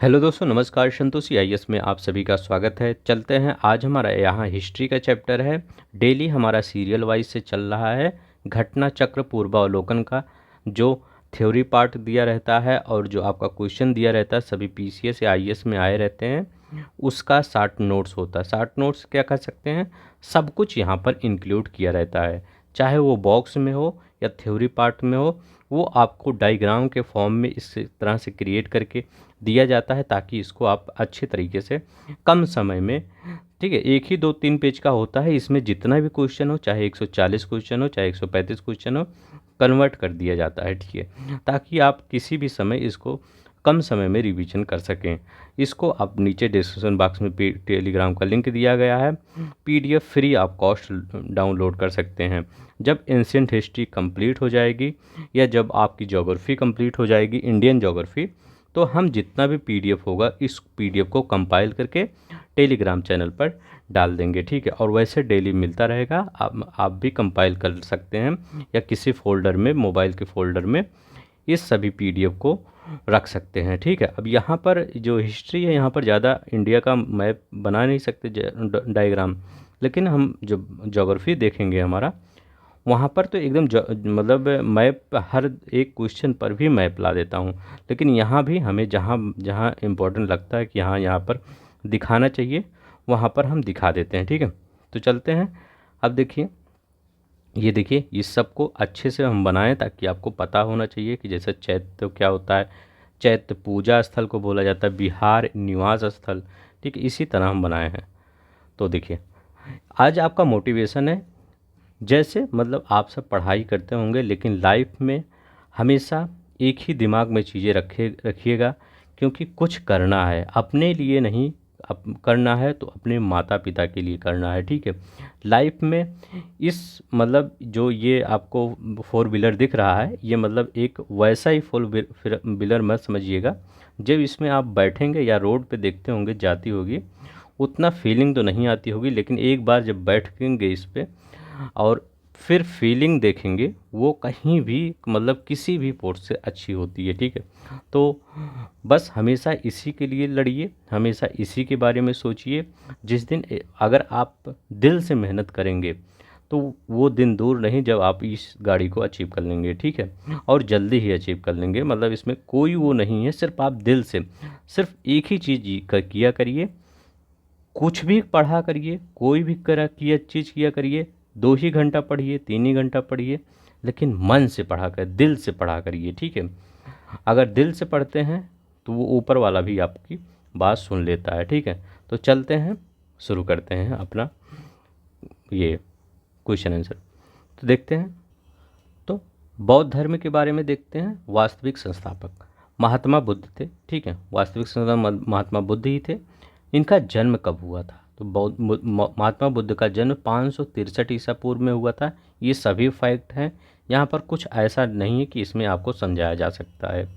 Hello दोस्तों, नमस्कार। Santoshi IAS में आप सभी का स्वागत है। चलते हैं, आज हमारा यहाँ हिस्ट्री का चैप्टर है। डेली हमारा सीरियल वाइज से चल रहा है। घटना चक्र पूर्वावलोकन का जो थ्योरी पार्ट दिया रहता है और जो आपका क्वेश्चन दिया रहता है, सभी पीसीएस या आईएएस में आए रहते हैं, उसका शार्ट नोट्स होता है। शार्ट नोट्स क्या कह सकते हैं, सब कुछ यहाँ पर इंक्लूड किया रहता है, चाहे वो बॉक्स में हो या थ्योरी पार्ट में हो। वो आपको डायग्राम के फॉर्म में इस तरह से क्रिएट करके दिया जाता है ताकि इसको आप अच्छे तरीके से कम समय में, ठीक है, एक ही 2-3 पेज का होता है। इसमें जितना भी क्वेश्चन हो, चाहे 140 क्वेश्चन हो, चाहे 135 क्वेश्चन हो, कन्वर्ट कर दिया जाता है, ठीक है, ताकि आप किसी भी समय इसको कम समय में रिवीजन कर सकें। इसको आप नीचे डिस्क्रिप्शन बॉक्स में टेलीग्राम का लिंक दिया गया है। पीडीएफ फ्री आप कॉस्ट डाउनलोड कर सकते हैं। जब एंशिएंट हिस्ट्री कंप्लीट हो जाएगी या जब आपकी ज्योग्राफी कंप्लीट हो जाएगी, इंडियन ज्योग्राफी, तो हम जितना भी पीडीएफ होगा इस पीडीएफ को कंपाइल करके टेलीग्राम चैनल पर डाल देंगे, ठीक है। और वैसे डेली मिलता रहेगा, आप भी कंपाइल कर सकते हैं या किसी फोल्डर में, मोबाइल के फोल्डर में इस सभी पीडीएफ को रख सकते हैं, ठीक है। अब यहाँ पर जो हिस्ट्री है, यहाँ पर ज़्यादा इंडिया का मैप बना नहीं सकते डायग्राम, लेकिन हम जो ज्योग्राफी देखेंगे हमारा, वहाँ पर तो एकदम मतलब मैप, हर एक क्वेश्चन पर भी मैप ला देता हूँ। लेकिन यहाँ भी हमें जहाँ जहाँ इम्पोर्टेंट लगता है कि हाँ यहाँ पर दिखाना चाहिए, वहाँ पर हम दिखा देते हैं, ठीक है। तो चलते हैं। अब देखिए, ये देखिए, इस सब को अच्छे से हम बनाएं ताकि आपको पता होना चाहिए कि जैसे चैत्य क्या होता है, चैत्य पूजा स्थल को बोला जाता है, बिहार निवास स्थल, ठीक है, इसी तरह हम बनाए हैं। तो देखिए, आज आपका मोटिवेशन है, जैसे मतलब आप सब पढ़ाई करते होंगे लेकिन लाइफ में हमेशा एक ही दिमाग में चीज़ें रखिएगा, क्योंकि कुछ करना है, अपने लिए नहीं करना है, तो अपने माता पिता के लिए करना है, ठीक है। लाइफ में इस मतलब जो ये आपको फोर व्हीलर दिख रहा है, ये मतलब एक वैसा ही फोर व्हीलर मत समझिएगा। जब इसमें आप बैठेंगे या रोड पे देखते होंगे जाती होगी, उतना फीलिंग तो नहीं आती होगी, लेकिन एक बार जब बैठेंगे इस पे और फिर फीलिंग देखेंगे, वो कहीं भी मतलब किसी भी पोर्ट से अच्छी होती है, ठीक है। तो बस हमेशा इसी के लिए लड़िए, हमेशा इसी के बारे में सोचिए। जिस दिन अगर आप दिल से मेहनत करेंगे तो वो दिन दूर नहीं जब आप इस गाड़ी को अचीव कर लेंगे, ठीक है, और जल्दी ही अचीव कर लेंगे। मतलब इसमें कोई वो नहीं है, सिर्फ आप दिल से सिर्फ एक ही चीज़ किया करिए, कुछ भी पढ़ा करिए, कोई भी करा किया चीज़ किया करिए, 2 ही घंटा पढ़िए, 3 ही घंटा पढ़िए, लेकिन मन से पढ़ा कर, दिल से पढ़ा करिए, ठीक है। अगर दिल से पढ़ते हैं तो वो ऊपर वाला भी आपकी बात सुन लेता है, ठीक है। तो चलते हैं, शुरू करते हैं अपना ये क्वेश्चन आंसर। तो देखते हैं, तो बौद्ध धर्म के बारे में देखते हैं। वास्तविक संस्थापक महात्मा बुद्ध थे, ठीक है, वास्तविक संस्थापक महात्मा बुद्ध ही थे। इनका जन्म कब हुआ था, तो महात्मा बुद्ध का जन्म 563 ईसा पूर्व में हुआ था। ये सभी फैक्ट हैं, यहाँ पर कुछ ऐसा नहीं है कि इसमें आपको समझाया जा सकता है।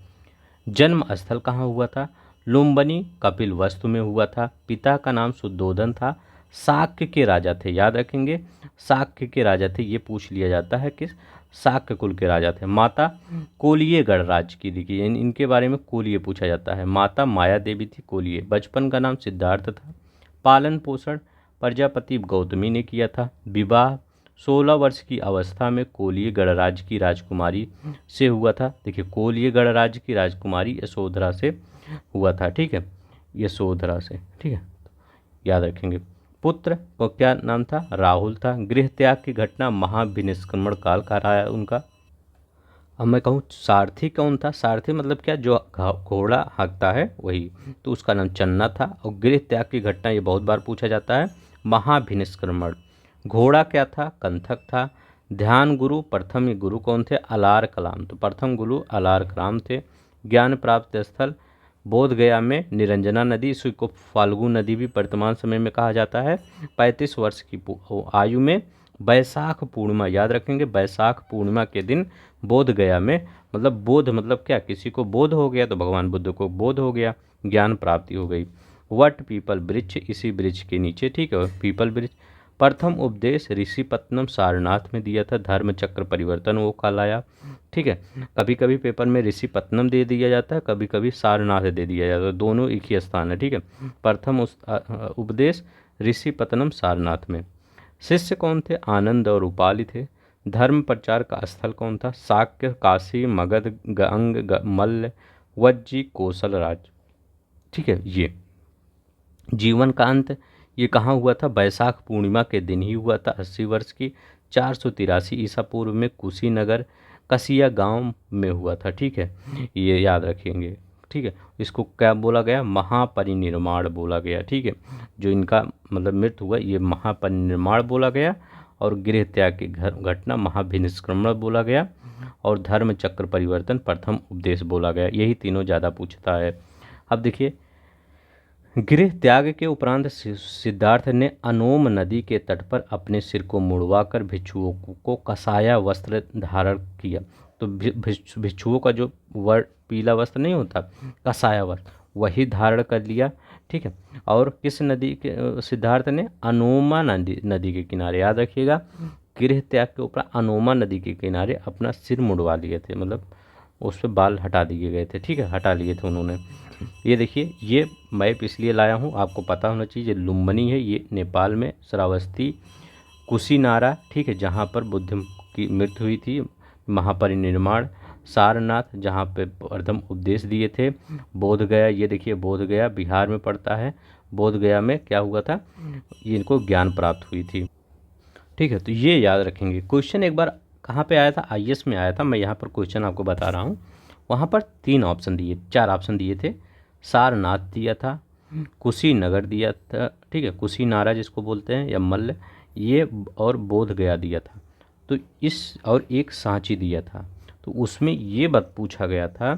जन्म स्थल कहाँ हुआ था, लुम्बिनी कपिल वस्तु में हुआ था। पिता का नाम शुद्धोधन था, शाक्य के राजा थे, याद रखेंगे, शाक्य के राजा थे, ये पूछ लिया जाता है कि शाक्य कुल के राजा थे। माता कोलिय गणराज की, देखिए इनके बारे में कोलिय पूछा जाता है। माता माया देवी थी कोलिय। बचपन का नाम सिद्धार्थ था। पालन पोषण प्रजापति गौतमी ने किया था। विवाह 16 वर्ष की अवस्था में कोलिय गणराज की राजकुमारी से हुआ था। देखिए, कोलिय गणराज की राजकुमारी यशोधरा से हुआ था, ठीक है, यशोधरा से, ठीक है, याद रखेंगे। पुत्र को क्या नाम था, राहुल था। गृह त्याग की घटना महाभिनिष्क्रमण काल का रहा है उनका। अब मैं कहूँ सारथी कौन था, सारथी मतलब क्या, जो घोड़ा हाँकता है वही, तो उसका नाम चन्ना था। और गृह त्याग की घटना ये बहुत बार पूछा जाता है, महाभिनिष्क्रमण। घोड़ा क्या था, कंथक था। ध्यान गुरु, प्रथम ये गुरु कौन थे, अलार कलाम, तो प्रथम गुरु अलार कलाम थे। ज्ञान प्राप्त स्थल बोध गया में निरंजना नदी, इसी को फाल्गु नदी भी वर्तमान समय में कहा जाता है। 35 वर्ष की आयु में बैसाख पूर्णिमा, याद रखेंगे, बैसाख पूर्णिमा के दिन बोध गया में, मतलब बोध मतलब क्या, किसी को बोध हो गया तो भगवान बुद्ध को बोध हो गया, ज्ञान प्राप्ति हो गई। वट पीपल वृक्ष, इसी वृक्ष के नीचे, ठीक है, पीपल वृक्ष। प्रथम उपदेश ऋषिपत्नम सारनाथ में दिया था। धर्म चक्र परिवर्तन वो कहलाया। ठीक है। कभी कभी पेपर में ऋषिपत्तनम दे दिया जाता है, कभी कभी सारनाथ दे दिया जाता है, दोनों एक ही स्थान है। ठीक है। प्रथम उपदेश ऋषिपत्तनम सारनाथ में। शिष्य कौन थे? आनंद और उपालि थे। धर्म प्रचार का स्थल कौन था? शाक्य, काशी, मगध, मल्ल, वज्जी, कौशल राज। ठीक है। ये जीवन का अंत ये कहाँ हुआ था? बैसाख पूर्णिमा के दिन ही हुआ था। 80 वर्ष की 483 ईसा पूर्व में कुशीनगर कसिया गांव में हुआ था। ठीक है, ये याद रखेंगे। ठीक है, इसको क्या बोला गया? महापरिनिर्वाण बोला गया। ठीक है, जो इनका मतलब मृत्यु हुआ ये महापरिनिर्वाण बोला गया, और गृह त्याग की घटना महाभिनिष्क्रमण बोला गया, और धर्म चक्र परिवर्तन प्रथम उपदेश बोला गया। यही तीनों ज़्यादा पूछता है। अब देखिए, गृह त्याग के उपरांत सिद्धार्थ ने अनोम नदी के तट पर अपने सिर को मुड़वाकर भिक्षुओं को कसाया वस्त्र धारण किया। तो भिक्षुओं का जो पीला वस्त्र नहीं होता, कसाया वस्त्र, वही धारण कर लिया। ठीक है, और किस नदी के? सिद्धार्थ ने अनोमा नदी के किनारे, याद रखिएगा, गृह त्याग के ऊपर अनोमा नदी के किनारे अपना सिर मुड़वा लिए थे, मतलब उस पर बाल हटा दिए गए थे। ठीक है, हटा लिए थे उन्होंने। ये देखिए, ये मैप इसलिए लाया हूँ, आपको पता होना चाहिए। लुम्बिनी है, ये नेपाल में श्रावस्ती, कुशीनारा, ठीक है, जहाँ पर बुद्ध की मृत्यु हुई थी, महापरिनिर्वाण, सारनाथ जहाँ पे प्रथम उपदेश दिए थे, बोध गया, ये देखिए बोध गया बिहार में पड़ता है। बोध गया में क्या हुआ था? ये इनको ज्ञान प्राप्त हुई थी। ठीक है, तो ये याद रखेंगे। क्वेश्चन एक बार कहाँ पे आया था? आईएएस में आया था। मैं यहाँ पर क्वेश्चन आपको बता रहा हूँ। वहाँ पर 4 ऑप्शन दिए थे। सारनाथ दिया था, कुशीनगर दिया था, ठीक है, कुशीनारा जिसको बोलते हैं, या मल्ल, ये, और बोध गया दिया था। तो इस और एक सांची दिया था। तो उसमें ये बात पूछा गया था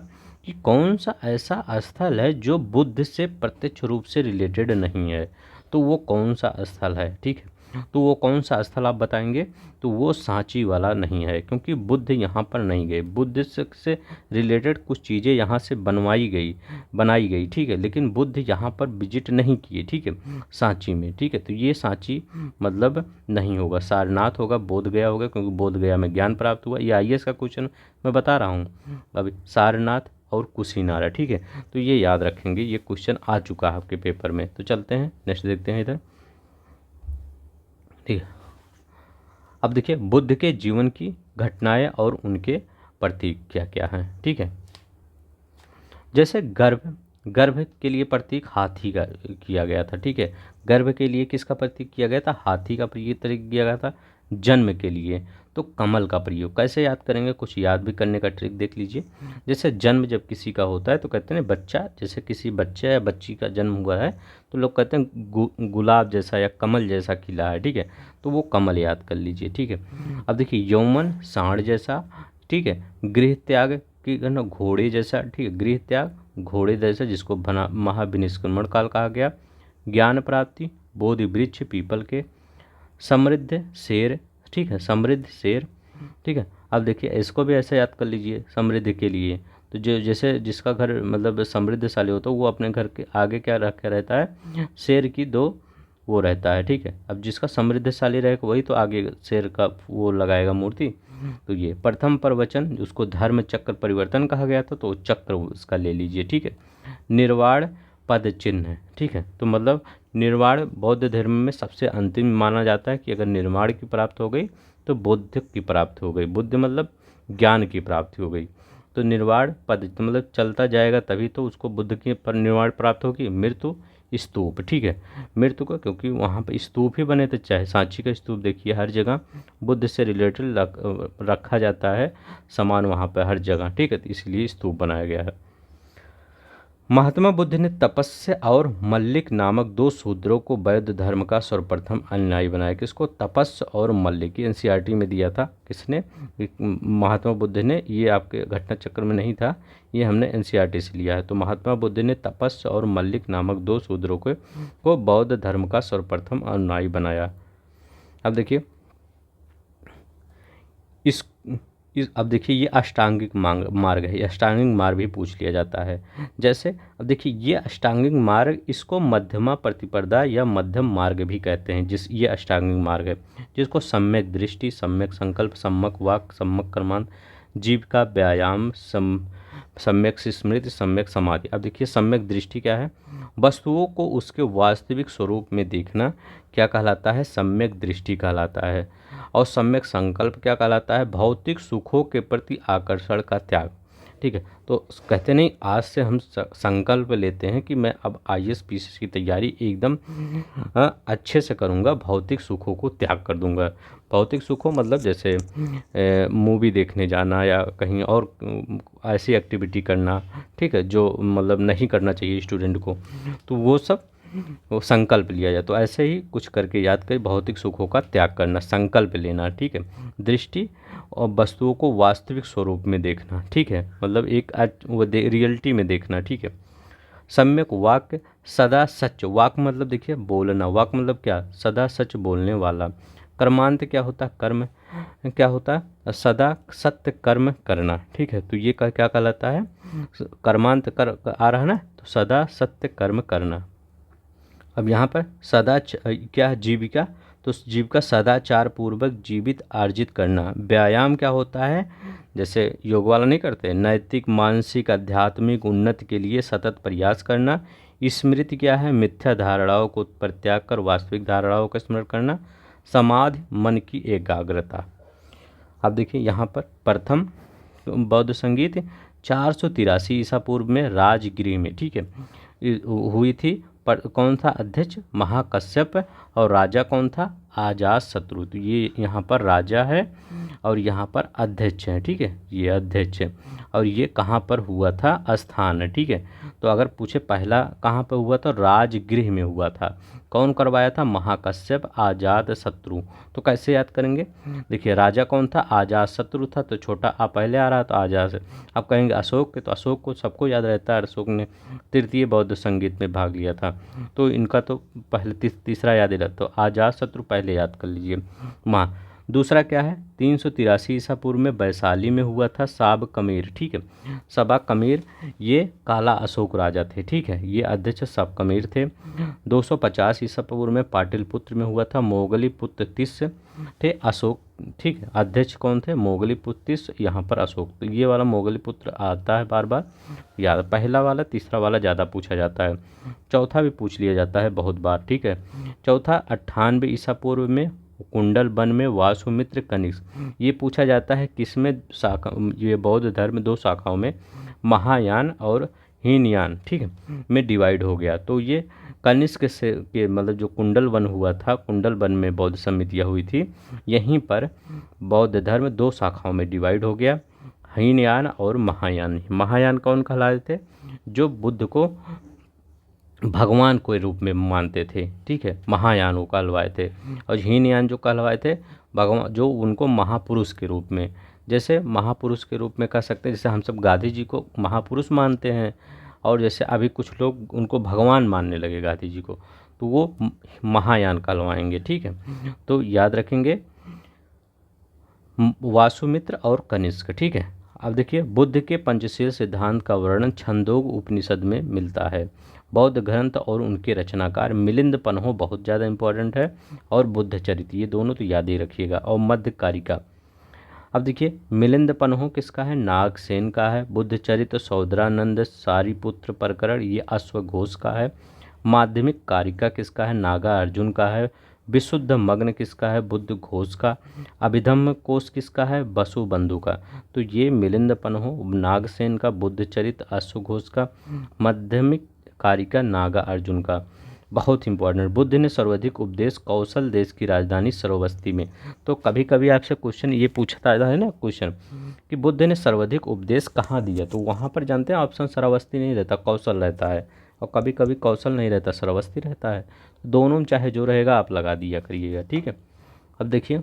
कि कौन सा ऐसा स्थल है जो बुद्ध से प्रत्यक्ष रूप से रिलेटेड नहीं है, तो वो कौन सा स्थल है। ठीक है, तो वो कौन सा स्थल आप बताएंगे? तो वो सांची वाला नहीं है, क्योंकि बुद्ध यहाँ पर नहीं गए। बुद्ध से रिलेटेड कुछ चीज़ें यहाँ से बनाई गई। ठीक है, लेकिन बुद्ध यहाँ पर विजिट नहीं किए। ठीक है, सांची में। ठीक है, तो ये सांची मतलब नहीं होगा, सारनाथ होगा, बोध गया होगा, क्योंकि बोध गया में ज्ञान प्राप्त हुआ। ये आईएएस का क्वेश्चन मैं बता रहा हूँ अभी, सारनाथ और कुशीनारा। ठीक है, तो ये याद रखेंगे, ये क्वेश्चन आ चुका है आपके पेपर में। तो चलते हैं नेक्स्ट, देखते हैं इधर। ठीक है, अब देखिए, बुद्ध के जीवन की घटनाएं और उनके प्रतीक क्या क्या हैं। ठीक है, जैसे गर्भ के लिए प्रतीक हाथी का किया गया था। ठीक है, गर्भ के लिए किसका प्रतीक किया गया था? हाथी का प्रतीक किया गया था। जन्म के लिए तो कमल का प्रयोग। कैसे याद करेंगे? कुछ याद भी करने का ट्रिक देख लीजिए। जैसे जन्म जब किसी का होता है तो कहते हैं बच्चा, जैसे किसी बच्चे या बच्ची का जन्म हुआ है तो लोग कहते हैं गुलाब जैसा या कमल जैसा खिला है। ठीक है, तो वो कमल याद कर लीजिए। ठीक है, अब देखिए, यौवन सांड जैसा। ठीक है, गृह त्याग की घोड़े जैसा। ठीक है, गृह त्याग घोड़े जैसा, जिसको बना महाविनिष्क्रमण काल कहा गया। ज्ञान प्राप्ति बोधि वृक्ष पीपल के। समृद्ध शेर। ठीक है, समृद्ध शेर। ठीक है, अब देखिए, इसको भी ऐसे याद कर लीजिए समृद्ध के लिए। तो जो जैसे जिसका घर मतलब समृद्धशाली होता है वो अपने घर के आगे क्या रख के रहता है? शेर की 2 वो रहता है। ठीक है, अब जिसका समृद्धशाली रहेगा वही तो आगे शेर का वो लगाएगा मूर्ति। तो ये प्रथम प्रवचन, उसको धर्म चक्र परिवर्तन कहा गया था, तो चक्र उसका ले लीजिए। ठीक है, निर्वाण पद चिन्ह है। ठीक है, तो मतलब निर्वाण बौद्ध धर्म में सबसे अंतिम माना जाता है कि अगर निर्वाण की प्राप्त हो गई तो बुद्ध की प्राप्ति हो गई। बुद्ध मतलब ज्ञान की प्राप्ति हो गई। तो निर्वाण पद तो मतलब चलता जाएगा तभी तो उसको बुद्ध की पर निर्वाण प्राप्त होगी। मृत्यु स्तूप। ठीक है, मृत्यु का, क्योंकि वहाँ पर स्तूप ही बने थे, चाहे सांची का स्तूप देखिए हर जगह बुद्ध से रिलेटेड रखा जाता है सामान वहाँ पर हर जगह। ठीक है, तो इसलिए स्तूप बनाया गया है। महात्मा बुद्ध ने तपस्या और मल्लिक नामक 2 शूद्रों को बौद्ध धर्म का सर्वप्रथम अनुयायी बनाया। किसको? तपस्या और मल्लिक। एनसीईआरटी में दिया था। किसने? महात्मा बुद्ध ने। ये आपके घटना चक्र में नहीं था, ये हमने एनसीईआरटी से लिया है। तो महात्मा बुद्ध ने तपस्या और मल्लिक नामक 2 शूद्रों को बौद्ध धर्म का सर्वप्रथम अनुयायी बनाया। अब देखिए, अब देखिए, ये अष्टांगिक मार्ग है। अष्टांगिक मार्ग भी पूछ लिया जाता है। जैसे अब देखिए, ये अष्टांगिक मार्ग, इसको मध्यमा प्रतिपदा या मध्यम मार्ग भी कहते हैं। ये अष्टांगिक मार्ग है, जिसको सम्यक दृष्टि, सम्यक संकल्प, सम्यक वाक, सम्यक कर्मांत, जीविका, व्यायाम, सम्यक स्मृति, सम्यक समाधि। अब देखिए सम्यक दृष्टि क्या है, वस्तुओं को उसके वास्तविक स्वरूप में देखना क्या कहलाता है, सम्यक दृष्टि कहलाता है। और सम्यक संकल्प क्या कहलाता है, भौतिक सुखों के प्रति आकर्षण का त्याग। ठीक है, तो कहते नहीं आज से हम संकल्प लेते हैं कि मैं अब आईएएस पीसीएस की तैयारी एकदम अच्छे से करूँगा, भौतिक सुखों को त्याग कर दूंगा। भौतिक सुखों मतलब जैसे मूवी देखने जाना या कहीं और ऐसी एक्टिविटी करना, ठीक है, जो मतलब नहीं करना चाहिए स्टूडेंट को, तो वो सब वो संकल्प लिया जाए। तो ऐसे ही कुछ करके याद करें, भौतिक सुखों का त्याग करना, संकल्प लेना। ठीक है, दृष्टि और वस्तुओं को वास्तविक स्वरूप में देखना। ठीक है, मतलब एक रियलिटी में देखना। ठीक है, सम्यक वाक्य, सदा सच। वाक मतलब देखिए बोलना, वाक मतलब क्या, सदा सच बोलने वाला। कर्मांत क्या होता है, कर्म क्या होता है, सदा सत्य कर्म करना। ठीक है, तो ये क्या कहलाता है, कर्मांत कर आ रहा है ना, तो सदा सत्य कर्म करना। अब यहाँ पर सदा क्या है, जीविका, तो जीविका सदाचार पूर्वक जीवित अर्जित करना। व्यायाम क्या होता है, जैसे योग वाला नहीं करते, नैतिक, मानसिक, आध्यात्मिक उन्नति के लिए सतत प्रयास करना। स्मृति क्या है, मिथ्या धारणाओं को परित्याग कर वास्तविक धारणाओं का स्मरण करना। समाधि, मन की एकाग्रता। अब देखिए यहाँ पर प्रथम बौद्ध संगीत 483 ईसा पूर्व में राजगृह में, ठीक है, हुई थी। पर कौन था अध्यक्ष, महाकश्यप, और राजा कौन था, अजात शत्रु। तो ये यहाँ पर राजा है और यहाँ पर अध्यक्ष है। ठीक है, ये अध्यक्ष है और ये कहाँ पर हुआ था, स्थान है। ठीक है, तो अगर पूछे पहला कहाँ पर हुआ था, राजगृह में हुआ था। कौन करवाया था, महाकश्यप, अजात शत्रु। तो कैसे याद करेंगे, देखिए राजा कौन था, अजात शत्रु था, तो छोटा आ पहले आ रहा तो अजात। अब कहेंगे अशोक के, तो अशोक को सबको याद रहता है, अशोक ने तृतीय बौद्ध संगीत में भाग लिया था, तो इनका तो पहले तीसरा याद ही रहता। तो अजात शत्रु पहले याद कर लीजिए। महा दूसरा क्या है, 383 ईसा पूर्व में वैशाली में हुआ था साब कमेर। ठीक है, सबा कमेर ये काला अशोक राजा थे। ठीक है, ये अध्यक्ष सब कमेर थे। 250 ईसा पूर्व में पाटलिपुत्र में हुआ था मोगली पुत्र तिस थे अशोक। ठीक है, अध्यक्ष कौन थे, मोगली पुत्र तिस, यहाँ पर अशोक। तो ये वाला मोगली पुत्र आता है बार बार याद, पहला वाला तीसरा वाला ज़्यादा पूछा जाता है, चौथा भी पूछ लिया जाता है बहुत बार। ठीक है, चौथा 98 ईसा पूर्व में कुंडल वन में वासुमित्र कनिष्क। ये पूछा जाता है किसमें शाखा, ये बौद्ध धर्म दो शाखाओं में महायान और हीनयान, ठीक है, में डिवाइड हो गया। तो ये कनिष्क से के मतलब जो कुंडल वन हुआ था, कुंडल वन में बौद्ध समितियाँ हुई थी, यहीं पर बौद्ध धर्म दो शाखाओं में डिवाइड हो गया, हीनयान और महायान। महायान कौन कहलाते थे, जो बुद्ध को भगवान के रूप में मानते थे। ठीक है, महायान वो कहलवाए थे, और हीनयान जो कहलवाए थे भगवान, जो उनको महापुरुष के रूप में, जैसे महापुरुष के रूप में कह सकते हैं, जैसे हम सब गांधी जी को महापुरुष मानते हैं, और जैसे अभी कुछ लोग उनको भगवान मानने लगे गांधी जी को, तो वो महायान कहलवाएंगे। ठीक है, तो याद रखेंगे वासुमित्र और कनिष्क। ठीक है, अब देखिए बुद्ध के पंचशील सिद्धांत का वर्णन छंदोग उपनिषद में मिलता है। बौद्ध ग्रंथ और उनके रचनाकार मिलिंद पन्हो बहुत ज़्यादा इंपॉर्टेंट है, और बुद्ध चरित्र, ये दोनों तो याद ही रखिएगा, और मध्यकारिका। अब देखिए मिलिंद पन्हो किसका है, नागसेन का है। बुद्ध चरित्र सौदरानंद सारीपुत्र प्रकरण ये अश्वघोष का है। माध्यमिक कारिका किसका है, नागा अर्जुन का है। विशुद्ध मग्न किसका है, बुद्ध घोष का। अभिधम्म कोश किसका है, बसु बंधु का। तो ये मिलिंद पन्हो नागसेन का, बुद्ध चरित्र अश्वघोष का, माध्यमिक कारिका नागा अर्जुन का। बहुत इंपॉर्टेंट, बुद्ध ने सर्वाधिक उपदेश कौशल देश की राजधानी श्रावस्ती में। तो कभी कभी आपसे क्वेश्चन ये पूछता है ना क्वेश्चन, कि बुद्ध ने सर्वाधिक उपदेश कहाँ दिया, तो वहाँ पर जानते हैं ऑप्शन श्रावस्ती नहीं रहता, कौशल रहता है, और कभी कभी कौशल नहीं रहता, श्रावस्ती रहता है। दोनों में चाहे जो रहेगा आप लगा दिया करिएगा। ठीक है, अब देखिए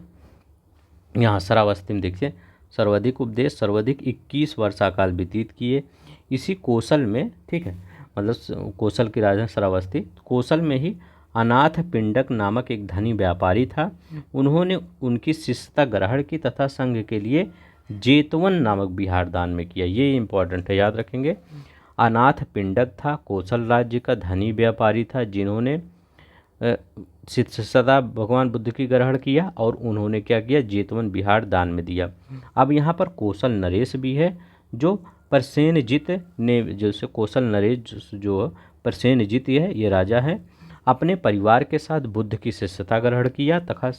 यहाँ श्रावस्ती में देखिए सर्वाधिक उपदेश, सर्वाधिक 21 वर्षाकाल व्यतीत किए इसी कौशल में। ठीक है, मतलब कौशल की राजधानी श्रावस्ती, कौशल में ही अनाथ पिंडक नामक एक धनी व्यापारी था। उन्होंने उनकी शिष्यता ग्रहण की तथा संघ के लिए जेतवन नामक बिहार दान में किया। ये इंपॉर्टेंट है, याद रखेंगे। अनाथ पिंडक था, कौशल राज्य का धनी व्यापारी था, जिन्होंने शिष्यता भगवान बुद्ध की ग्रहण किया और उन्होंने क्या किया, जेतवन बिहार दान में दिया। अब यहाँ पर कौशल नरेश भी है जो प्रसेनजित ने, जैसे कौशल नरेश जो प्रसेनजित ये राजा है, अपने परिवार के साथ बुद्ध की शिष्यता ग्रहण किया तथा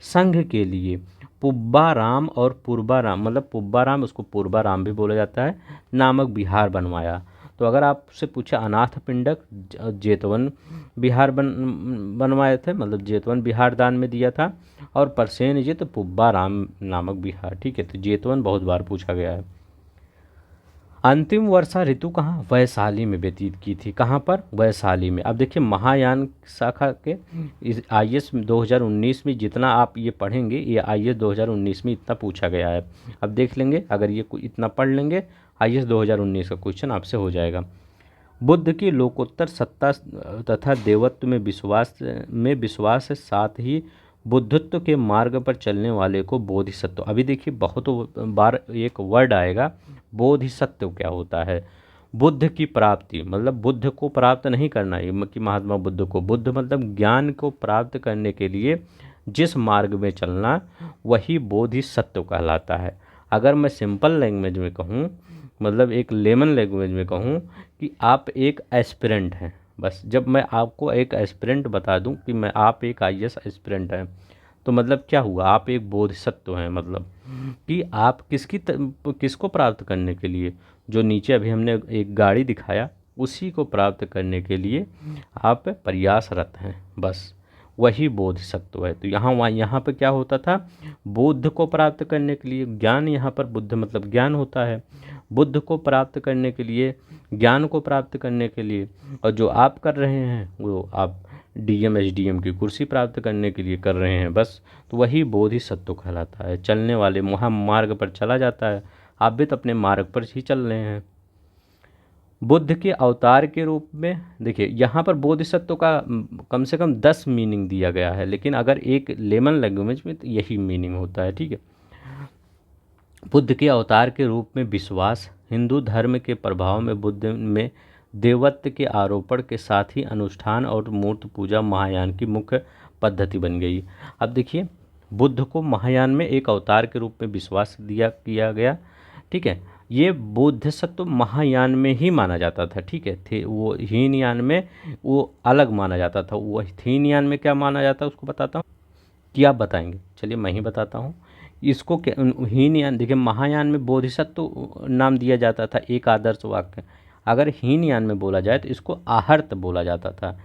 संघ के लिए पुब्बाराम और पूर्वाराम, मतलब पुब्बाराम उसको पूर्वाराम भी बोला जाता है, नामक बिहार बनवाया। तो अगर आपसे पूछा अनाथ पिंडक जेतवन बिहार बनवाए थे, मतलब जेतवन बिहार दान में दिया था, और प्रसेनजित पुब्बाराम नामक बिहार। ठीक है, तो जेतवन बहुत बार पूछा गया है। अंतिम वर्षा ऋतु कहाँ, वैशाली में व्यतीत की थी। कहाँ पर, वैशाली में। अब देखिए महायान शाखा के इस आईएएस 2019 में जितना आप ये पढ़ेंगे, ये आईएएस 2019 में इतना पूछा गया है। अब देख लेंगे, अगर ये इतना पढ़ लेंगे आईएएस 2019 का क्वेश्चन आपसे हो जाएगा। बुद्ध की लोकोत्तर सत्ता तथा देवत्व में विश्वास है, साथ ही बुद्धत्व के मार्ग पर चलने वाले को बोधिसत्व। अभी देखिए बहुत बार एक वर्ड आएगा, बोधिसत्व क्या होता है। बुद्ध की प्राप्ति, मतलब बुद्ध को प्राप्त नहीं करना है कि महात्मा बुद्ध को, बुद्ध मतलब ज्ञान को प्राप्त करने के लिए जिस मार्ग में चलना, वही बोधिसत्व कहलाता है। अगर मैं सिंपल लैंग्वेज में कहूँ, मतलब एक लेमन लैंग्वेज में कहूँ कि आप एक एस्पिरेंट हैं, बस जब मैं आपको एक एस्पिरेंट बता दूं कि मैं आप एक आईएएस एस्पिरेंट हैं, तो मतलब क्या हुआ, आप एक बोधिसत्व हैं। मतलब कि आप किसको प्राप्त करने के लिए, जो नीचे अभी हमने एक गाड़ी दिखाया, उसी को प्राप्त करने के लिए आप प्रयासरत हैं, बस वही बोधिसत्व है। तो यहाँ पे क्या होता था, बुद्ध को प्राप्त करने के लिए ज्ञान, यहाँ पर बुद्ध मतलब ज्ञान होता है, बुद्ध को प्राप्त करने के लिए, ज्ञान को प्राप्त करने के लिए, और जो आप कर रहे हैं वो आप डीएम एसडीएम की कुर्सी प्राप्त करने के लिए कर रहे हैं, बस तो वही बोधिसत्व कहलाता है। चलने वाले वहाँ मार्ग पर चला जाता है, आप भी तो अपने मार्ग पर ही चल रहे हैं। बुद्ध के अवतार के रूप में, देखिए यहाँ पर बोधिसत्व का कम से कम 10 मीनिंग दिया गया है, लेकिन अगर एक लेमन लैंग्वेज में तो यही मीनिंग होता है। ठीक है, बुद्ध के अवतार के रूप में विश्वास, हिंदू धर्म के प्रभाव में बुद्ध में देवत्व के आरोपण के साथ ही अनुष्ठान और मूर्ति पूजा महायान की मुख्य पद्धति बन गई। अब देखिए बुद्ध को महायान में एक अवतार के रूप में विश्वास किया गया। ठीक है, ये बोधिसत्व महायान में ही माना जाता था। ठीक है, थे वो हीनयान में वो अलग माना जाता था। वो हीनयान में क्या माना जाता है उसको बताता हूँ, कि आप बताएंगे, चलिए मैं ही बताता हूँ इसको। हीनयान, देखिए महायान में बोधिसत्व नाम दिया जाता था, एक आदर्श वाक्य। अगर हीनयान में बोला जाए तो इसको आहर्त बोला जाता था,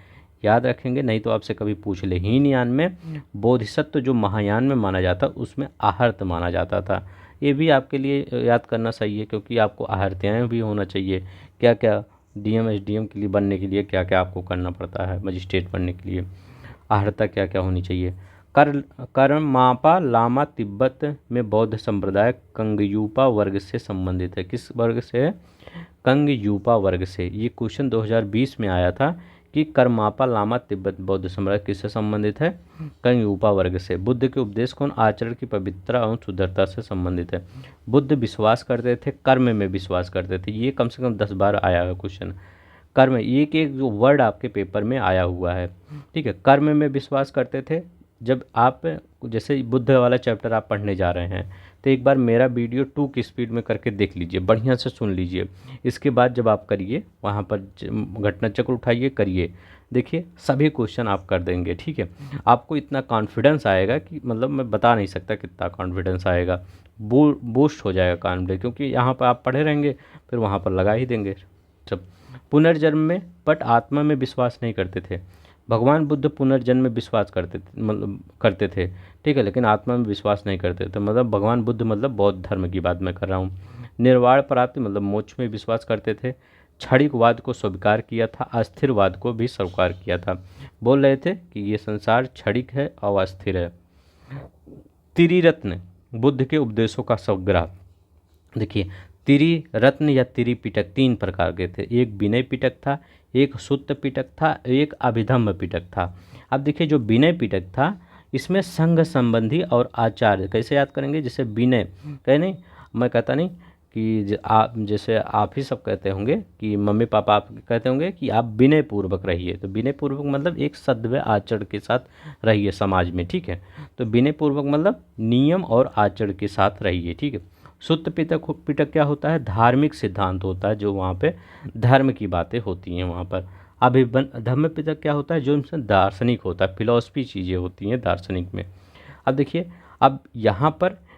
याद रखेंगे, नहीं तो आपसे कभी पूछ ले। हीनयान में बोधिसत्व जो महायान में माना जाता उसमें आहर्त माना जाता था। ये भी आपके लिए याद करना सही है, क्योंकि आपको आहर्त्याएँ भी होना चाहिए, क्या क्या डीएम एसडीएम के लिए बनने के लिए क्या क्या आपको करना पड़ता है, मजिस्ट्रेट बनने के लिए आहर्ता क्या क्या होनी चाहिए। करमापा लामा तिब्बत में बौद्ध संप्रदाय कंगयूपा वर्ग से संबंधित है। किस वर्ग से है, कंगयूपा वर्ग से। ये क्वेश्चन 2020 में आया था कि करमापा लामा तिब्बत बौद्ध संप्रदाय किससे संबंधित है, कंगयूपा वर्ग से। बुद्ध के उपदेश कौन, आचरण की पवित्रता एवं शुद्धता से संबंधित है। बुद्ध विश्वास करते थे, कर्म में विश्वास करते थे। ये कम से कम 10 बार आया है क्वेश्चन, कर्म, एक एक जो वर्ड आपके पेपर में आया हुआ है। ठीक है, कर्म में विश्वास करते थे। जब आप जैसे बुद्ध वाला चैप्टर आप पढ़ने जा रहे हैं तो एक बार मेरा वीडियो 2 की स्पीड में करके देख लीजिए, बढ़िया से सुन लीजिए। इसके बाद जब आप करिए वहाँ पर घटना चक्र उठाइए, करिए, देखिए सभी क्वेश्चन आप कर देंगे। ठीक है, आपको इतना कॉन्फिडेंस आएगा कि मतलब मैं बता नहीं सकता कितना कॉन्फिडेंस आएगा, बूस्ट हो जाएगा कॉन्फिडेंस, क्योंकि यहाँ पर आप पढ़े रहेंगे फिर वहाँ पर लगा ही देंगे सब। पुनर्जन्म में बट आत्मा में विश्वास नहीं करते थे। भगवान बुद्ध पुनर्जन्म में विश्वास करते थे, मतलब करते थे। ठीक है, लेकिन आत्मा में विश्वास नहीं करते थे। मतलब भगवान बुद्ध मतलब बौद्ध धर्म की बात मैं कर रहा हूँ। निर्वाण प्राप्ति मतलब मोक्ष में विश्वास करते थे। क्षणिकवाद को स्वीकार किया था, अस्थिरवाद को भी स्वीकार किया था। बोल रहे थे कि ये संसार क्षणिक है और अस्थिर है। त्रिरत्न बुद्ध के उपदेशों का संग्रह। देखिए त्रिरत्न या त्रिपिटक 3 प्रकार के थे, एक विनय पिटक था, एक सुत्त पिटक था, एक अभिधम्म पिटक था। अब देखिए जो विनय पिटक था इसमें संघ संबंधी और आचार्य कैसे याद करेंगे, जैसे विनय कहे नहीं, मैं कहता नहीं कि आप जैसे आप ही सब कहते होंगे कि मम्मी पापा आप कहते होंगे कि आप विनय पूर्वक रहिए, तो विनय पूर्वक मतलब एक सद्व्य आचरण के साथ रहिए समाज में, ठीक है। तो विनय पूर्वक मतलब नियम और आचरण के साथ रहिए, ठीक है। सुत्त पिटक पिटक क्या होता है, धार्मिक सिद्धांत होता है, जो वहाँ पे धर्म की बातें होती हैं वहाँ पर। अभिबन धम्म पिटक क्या होता है, जो इनसे दार्शनिक होता है, फिलॉसफी चीज़ें होती हैं दार्शनिक में। अब देखिए, अब यहाँ पर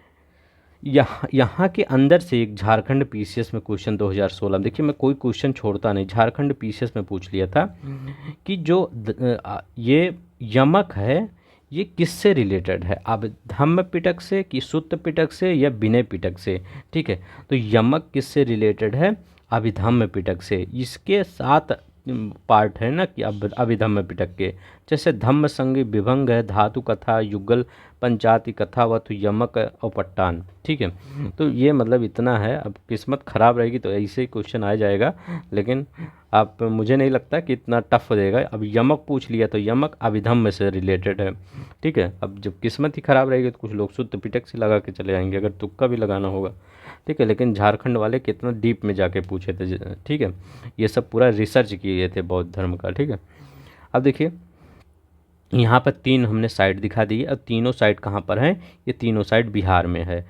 यहाँ के अंदर से एक झारखंड पीसीएस में क्वेश्चन 2016 में, देखिए मैं कोई क्वेश्चन छोड़ता नहीं, झारखंड पीसीएस में पूछ लिया था कि जो ये यमक है ये किससे रिलेटेड है, अब धम्म पिटक से कि सुत्त पिटक से या विनय पिटक से, ठीक है। तो यमक किससे रिलेटेड है, अभिधम्म पिटक से। इसके साथ पार्ट है ना कि अब अभिधम्म पिटक के, जैसे धम्म संगी विभंग है, धातु कथा, युगल पंचाति कथा व तो यमक और पट्टान, ठीक है। तो ये मतलब इतना है, अब किस्मत ख़राब रहेगी तो ऐसे ही क्वेश्चन आ जाएगा, लेकिन आप मुझे नहीं लगता कि इतना टफ देगा। अब यमक पूछ लिया तो यमक अभिधम्म से रिलेटेड है, ठीक है। अब जब किस्मत ही ख़राब रहेगी तो कुछ लोग शुद्ध पिटक से लगा के चले जाएंगे, अगर तुक्का भी लगाना होगा, ठीक है। लेकिन झारखंड वाले कितना डीप में जाके पूछे थे, ठीक है। ये सब पूरा रिसर्च किए थे बौद्ध धर्म का, ठीक है। अब देखिए यहाँ पर 3 हमने साइट दिखा दी है। अब तीनों साइट कहाँ पर हैं, ये तीनों साइट बिहार में है।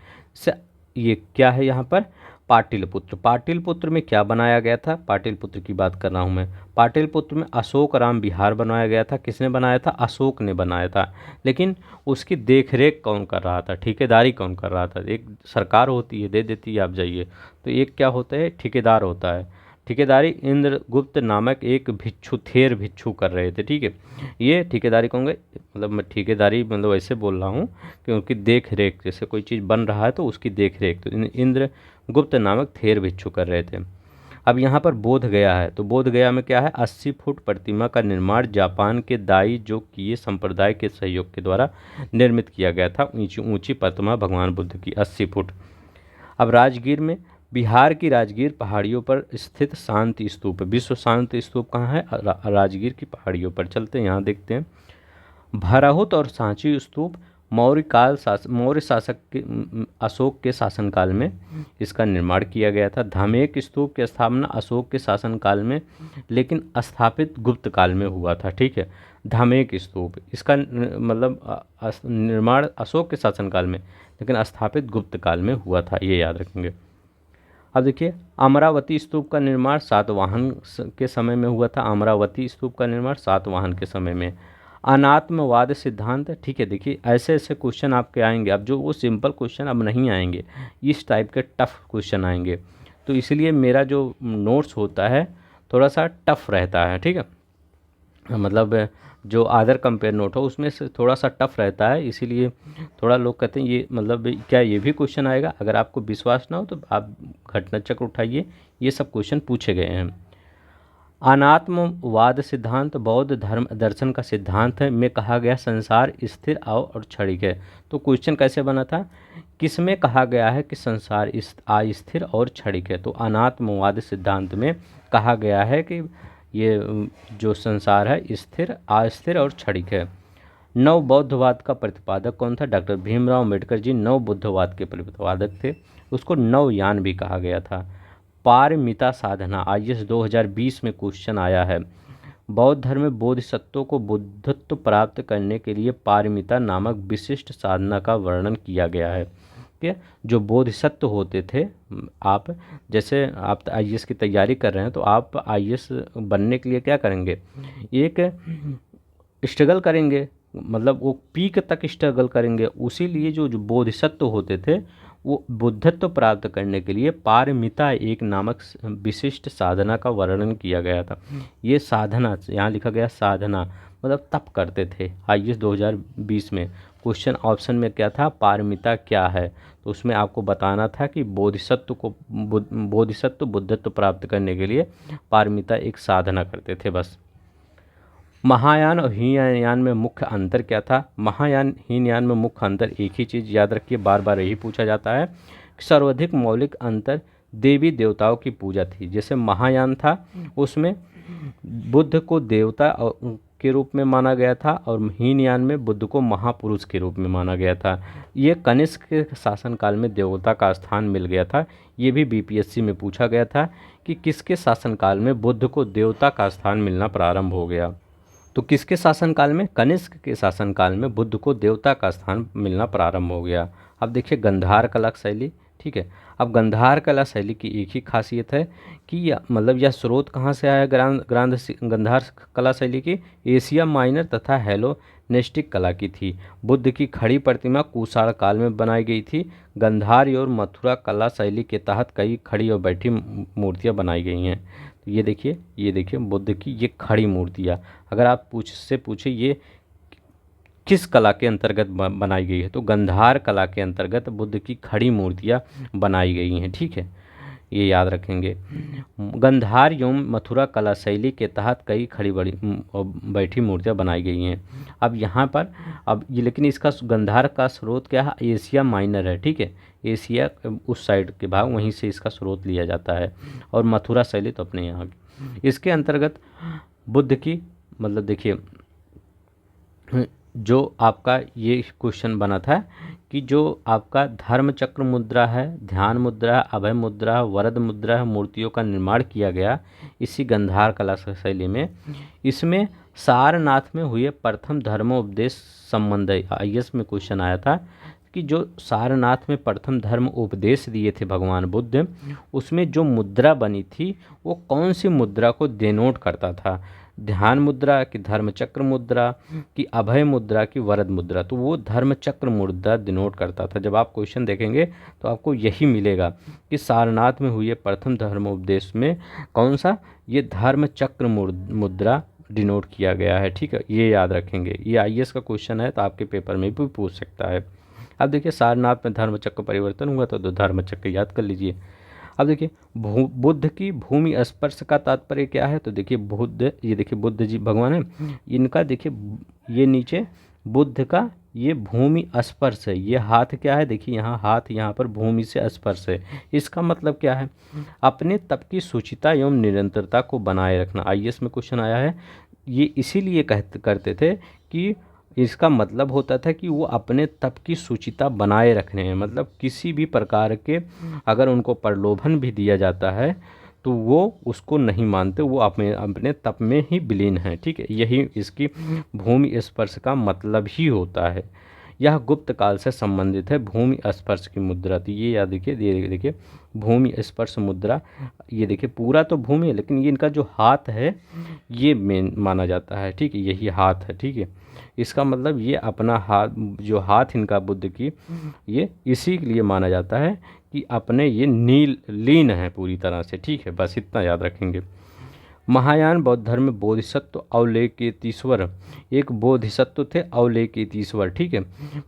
ये क्या है यहाँ पर, पाटिलपुत्र। पाटिलपुत्र में क्या बनाया गया था, पाटिलपुत्र की बात कर रहा हूँ मैं। पाटिलपुत्र में अशोक राम विहार बनाया गया था। किसने बनाया था, अशोक ने बनाया था। लेकिन उसकी देख रेख कौन कर रहा था, ठेकेदारी कौन कर रहा था। एक सरकार होती है, दे देती है आप जाइए, तो एक क्या होता है, ठेकेदार होता है। ठेकेदारी इंद्रगुप्त नामक एक भिक्षु, थेर भिक्षु कर रहे थे, ठीक है। ये ठेकेदारी कहूँगे, मतलब मैं ठेकेदारी मतलब ऐसे बोल रहा हूँ क्योंकि देख रेख, जैसे कोई चीज़ बन रहा है तो उसकी देख रेख, तो इंद्रगुप्त नामक थेर भिक्षु कर रहे थे। अब यहाँ पर बोध गया है, तो बोध गया में क्या है, 80 फुट प्रतिमा का निर्माण जापान के दाई जो किए संप्रदाय के सहयोग के द्वारा निर्मित किया गया था। ऊंची ऊंची प्रतिमा भगवान बुद्ध की 80 फुट। अब राजगीर में, बिहार की राजगीर पहाड़ियों पर स्थित शांति स्तूप, विश्व शांति स्तूप कहाँ है, राजगीर की पहाड़ियों पर। चलते हैं यहाँ देखते हैं। भराहुत और सांची स्तूप मौर्य शासक के अशोक के शासनकाल में इसका निर्माण किया गया था। धामेक स्तूप की स्थापना अशोक के शासनकाल में, लेकिन स्थापित गुप्त काल में हुआ था, ठीक है। धामेक स्तूप, इसका मतलब निर्माण अशोक के शासनकाल में, लेकिन स्थापित गुप्त काल में हुआ था, ये याद रखेंगे। अब देखिए, अमरावती स्तूप का निर्माण सातवाहन के समय में हुआ था। अमरावती स्तूप का निर्माण सातवाहन के समय में। अनात्मवाद सिद्धांत, ठीक है। देखिए ऐसे ऐसे क्वेश्चन आपके आएंगे, अब जो वो सिंपल क्वेश्चन अब नहीं आएंगे, इस टाइप के टफ क्वेश्चन आएंगे। तो इसलिए मेरा जो नोट्स होता है थोड़ा सा टफ रहता है, ठीक है। मतलब जो अदर कंपेयर नोट हो उसमें से थोड़ा सा टफ रहता है, इसीलिए थोड़ा लोग कहते हैं ये मतलब क्या ये भी क्वेश्चन आएगा। अगर आपको विश्वास ना हो तो आप घटना चक्र उठाइए, ये सब क्वेश्चन पूछे गए हैं। अनात्मवाद सिद्धांत बौद्ध धर्म दर्शन का सिद्धांत है, में कहा गया संसार स्थिर और क्षणिक है। तो क्वेश्चन कैसे बना था, किसमें कहा गया है कि संसार अस्थिर और क्षणिक है। तो अनात्मवाद सिद्धांत में कहा गया है कि ये जो संसार है स्थिर, अस्थिर और क्षणिक है। नव बौद्धवाद का प्रतिपादक कौन था, डॉक्टर भीमराव अम्बेडकर जी नव बुद्धवाद के प्रतिपादक थे। उसको नवयान भी कहा गया था। पारमिता साधना, IAS 2020 में क्वेश्चन आया है। बौद्ध धर्म में बोधिसत्वों को बुद्धत्व प्राप्त करने के लिए पारमिता नामक विशिष्ट साधना का वर्णन किया गया है। कि जो बोधिसत्व होते थे, आप जैसे आप IAS की तैयारी कर रहे हैं तो आप IAS बनने के लिए क्या करेंगे, एक स्ट्रगल करेंगे, मतलब वो पीक तक स्ट्रगल करेंगे। उसी लिए जो बोधिसत्व होते थे वो बुद्धत्व प्राप्त करने के लिए पारमिता एक नामक विशिष्ट साधना का वर्णन किया गया था। ये साधना, यहाँ लिखा गया साधना, मतलब तप करते थे। IAS 2020 में क्वेश्चन ऑप्शन में क्या था, पारमिता क्या है, तो उसमें आपको बताना था कि बोधिसत्व बुद्धत्व प्राप्त करने के लिए पारमिता एक साधना करते थे, बस। महायान और हीनयान में मुख्य अंतर क्या था, महायान हीनयान में मुख्य अंतर एक ही चीज़ याद रखिए, बार बार यही पूछा जाता है। सर्वाधिक मौलिक अंतर देवी देवताओं की पूजा थी। जैसे महायान था उसमें बुद्ध को देवता के रूप में माना गया था और हीनयान में बुद्ध को महापुरुष के रूप में माना गया था। ये कनिष्क के शासनकाल में देवता का स्थान मिल गया था। ये भी बीपीएससी में पूछा गया था कि किसके शासनकाल में बुद्ध को देवता का स्थान मिलना प्रारंभ हो गया। तो किसके शासनकाल में? कनिष्क के शासनकाल में बुद्ध को देवता का स्थान मिलना प्रारंभ हो गया। अब देखिए गांधार कला शैली, ठीक है। अब गांधार कला शैली की एक ही खासियत है कि मतलब यह स्रोत कहाँ से आया गांधार कला शैली की? एशिया माइनर तथा हेलेनिस्टिक कला की थी। बुद्ध की खड़ी प्रतिमा कुषाण काल में बनाई गई थी। गांधार और मथुरा कला शैली के तहत कई खड़ी और बैठी मूर्तियाँ बनाई गई हैं। तो ये देखिए बुद्ध की ये खड़ी मूर्तियाँ, अगर आप पूछे ये किस कला के अंतर्गत बनाई गई है, तो गांधार कला के अंतर्गत बुद्ध की खड़ी मूर्तियाँ बनाई गई हैं, ठीक है, ये याद रखेंगे। गांधार एवं मथुरा कला शैली के तहत कई खड़ी बड़ी बैठी मूर्तियाँ बनाई गई हैं। अब यहाँ पर अब ये, लेकिन इसका गांधार का स्रोत क्या है? एशिया माइनर है, ठीक है, एशिया उस साइड के भाग, वहीं से इसका स्रोत लिया जाता है। और मथुरा शैली तो अपने यहाँ की। इसके अंतर्गत बुद्ध की मतलब देखिए जो आपका ये क्वेश्चन बना था कि जो आपका धर्म चक्र मुद्रा है, ध्यान मुद्रा, अभय मुद्रा, वरद मुद्रा मूर्तियों का निर्माण किया गया इसी गांधार कला शैली में। इसमें सारनाथ में हुए प्रथम धर्मोपदेश संबंध आईएएस में क्वेश्चन आया था कि जो सारनाथ में प्रथम धर्म उपदेश दिए थे भगवान बुद्ध, उसमें जो मुद्रा बनी थी वो कौन सी मुद्रा को डिनोट करता था? ध्यान मुद्रा की, धर्मचक्र मुद्रा की, अभय मुद्रा की, वरद मुद्रा? तो वो धर्मचक्र मुद्रा डिनोट करता था। जब आप क्वेश्चन देखेंगे तो आपको यही मिलेगा कि सारनाथ में हुए प्रथम धर्मोपदेश में कौन सा? ये धर्मचक्र मुद्रा डिनोट किया गया है, ठीक है, ये याद रखेंगे। ये आईएएस का क्वेश्चन है तो आपके पेपर में भी पूछ सकता है। अब देखिए सारनाथ में धर्मचक्र परिवर्तन हुआ तो धर्मचक्र याद कर लीजिए। अब देखिए बुद्ध की भूमि स्पर्श का तात्पर्य क्या है? तो देखिए बुद्ध जी भगवान है, इनका देखिए ये नीचे बुद्ध का ये भूमि स्पर्श है। ये हाथ क्या है? देखिए यहाँ हाथ, यहाँ पर भूमि से स्पर्श है। इसका मतलब क्या है? अपने तप की शुचिता एवं निरंतरता को बनाए रखना। आईएएस में क्वेश्चन आया है। ये इसीलिए करते थे कि इसका मतलब होता था कि वो अपने तप की शुचिता बनाए रखने हैं, मतलब किसी भी प्रकार के अगर उनको प्रलोभन भी दिया जाता है तो वो उसको नहीं मानते, वो अपने तप में ही विलीन है, ठीक है। यही इसकी भूमि स्पर्श का मतलब ही होता है। यह गुप्त काल से संबंधित है भूमि स्पर्श की मुद्रा। तो ये याद देखिए भूमि स्पर्श मुद्रा, ये देखिए पूरा तो भूमि है लेकिन ये इनका जो हाथ है ये मेन माना जाता है, ठीक है, यही हाथ है, ठीक है। इसका मतलब ये अपना हाथ, जो हाथ इनका बुद्ध की, ये इसी के लिए माना जाता है कि अपने ये लीन है पूरी तरह से, ठीक है, बस इतना याद रखेंगे। महायान बौद्ध धर्म में बोधिसत्व अवलोकितेश्वर, एक बोधिसत्व थे अवलोकितेश्वर, ठीक है,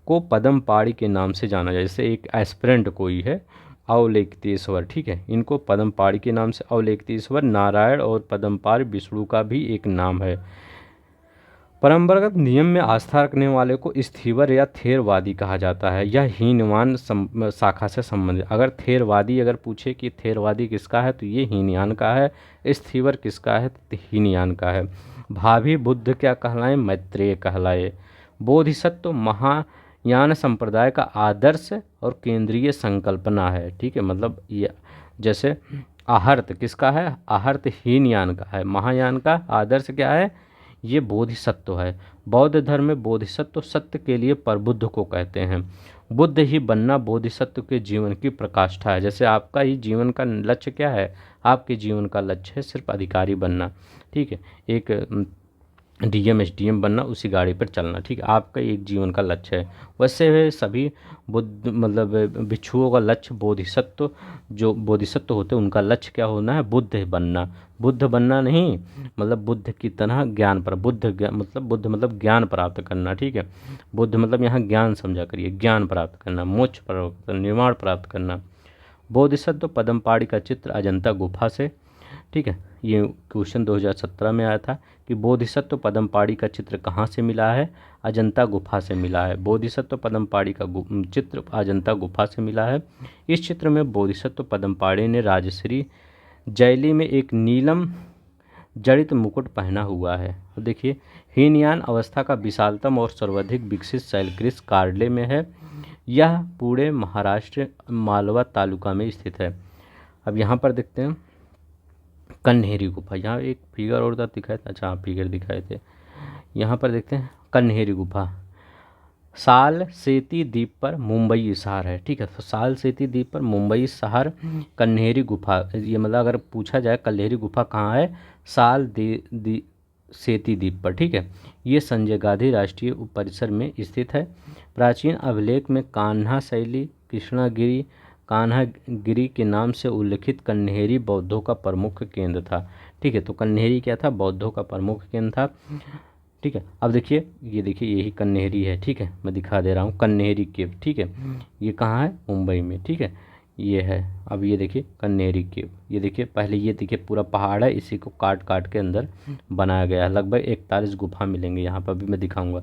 को पद्मपाणि के नाम से जाना जाए। जैसे एक एस्पिरेंट कोई है अवलोकितेश्वर, ठीक है, इनको पद्मपाणि के नाम से अवलोकितेश्वर। नारायण और पद्मपाणि विष्णु का भी एक नाम है। परंपरागत नियम में आस्था रखने वाले को स्थीवर या थेरवादी कहा जाता है। यह हीनयान शाखा से संबंधित। अगर थेरवादी अगर पूछे कि थेरवादी किसका है तो ये हीनयान का है। स्थीवर किसका है तो हीनयान का है। भावी बुद्ध क्या कहलाए? मैत्रेय कहलाए। बोधिसत्व महायान संप्रदाय का आदर्श और केंद्रीय संकल्पना है, ठीक है, मतलब ये जैसे आहर्त किसका है? आहर्त हीनयान का है। महायान का आदर्श क्या है? ये बोधिसत्व है। बौद्ध धर्म में बोधिसत्व सत्य के लिए प्रबुद्ध को कहते हैं। बुद्ध ही बनना बोधिसत्व के जीवन की प्रकाष्ठा है। जैसे आपका ही जीवन का लक्ष्य क्या है? आपके जीवन का लक्ष्य है सिर्फ अधिकारी बनना, ठीक है, एक डीएम एसडीएम बनना, उसी गाड़ी पर चलना, ठीक है, आपका एक जीवन का लक्ष्य है। वैसे सभी बुद्ध मतलब भिक्षुओं का लक्ष्य बोधिसत्व, जो बोधिसत्व होते हैं उनका लक्ष्य क्या होना है? बुद्ध बनना। बुद्ध बनना नहीं मतलब बुद्ध की तरह ज्ञान पर, बुद्ध मतलब ज्ञान प्राप्त करना, ठीक है, बुद्ध मतलब यहाँ ज्ञान समझा करिए, ज्ञान प्राप्त करना, मोक्ष प्राप्त, निर्वाण प्राप्त करना। बोधिसत्व पद्मपाणि का चित्र अजंता गुफा से, ठीक है, ये क्वेश्चन 2017 में आया था कि बोधिसत्व पद्मपाणि का चित्र कहाँ से मिला है? अजंता गुफा से मिला है। बोधिसत्व पद्मपाणि का चित्र अजंता गुफा से मिला है। इस चित्र में बोधिसत्व पद्मपाणि ने राजश्री जैली में एक नीलम जड़ित मुकुट पहना हुआ है। तो देखिए, हीनयान अवस्था का विशालतम और सर्वाधिक विकसित शैलकृत कार्ले में है। यह पूरे महाराष्ट्र मालवा तालुका में स्थित है। अब यहाँ पर देखते हैं कन्हेरी गुफा। यहाँ एक फिगर और दिखाए थे, अच्छा फिगर दिखाए थे। यहाँ पर देखते हैं कन्हेरी गुफा। साल सेती द्वीप पर मुंबई शहर है। ठीक है, तो साल सेती द्वीप पर मुंबई शहर कन्हेरी गुफा, ये मतलब अगर पूछा जाए कन्हेरी गुफा कहाँ है, सेती द्वीप पर। ठीक है, ये संजय गांधी राष्ट्रीय परिसर में स्थित है। प्राचीन अभिलेख में कान्हा शैली कृष्णागिरी कान्हागिरी के नाम से उल्लिखित कन्हेरी बौद्धों का प्रमुख केंद्र था। ठीक है, तो कन्हेरी क्या था, बौद्धों का प्रमुख केंद्र था। ठीक है, अब देखिए, ये देखिए यही कन्हेरी है। ठीक है, मैं दिखा दे रहा हूँ कन्हेरी केव। ठीक है, ये कहाँ है, मुंबई में। ठीक है, ये है। अब ये देखिए कन्हेरी केव, ये देखिए पहले ये देखिए पूरा पहाड़ है, इसी को काट काट के अंदर बनाया गया है। लगभग 41 गुफा मिलेंगे यहाँ पर, भी मैं दिखाऊंगा।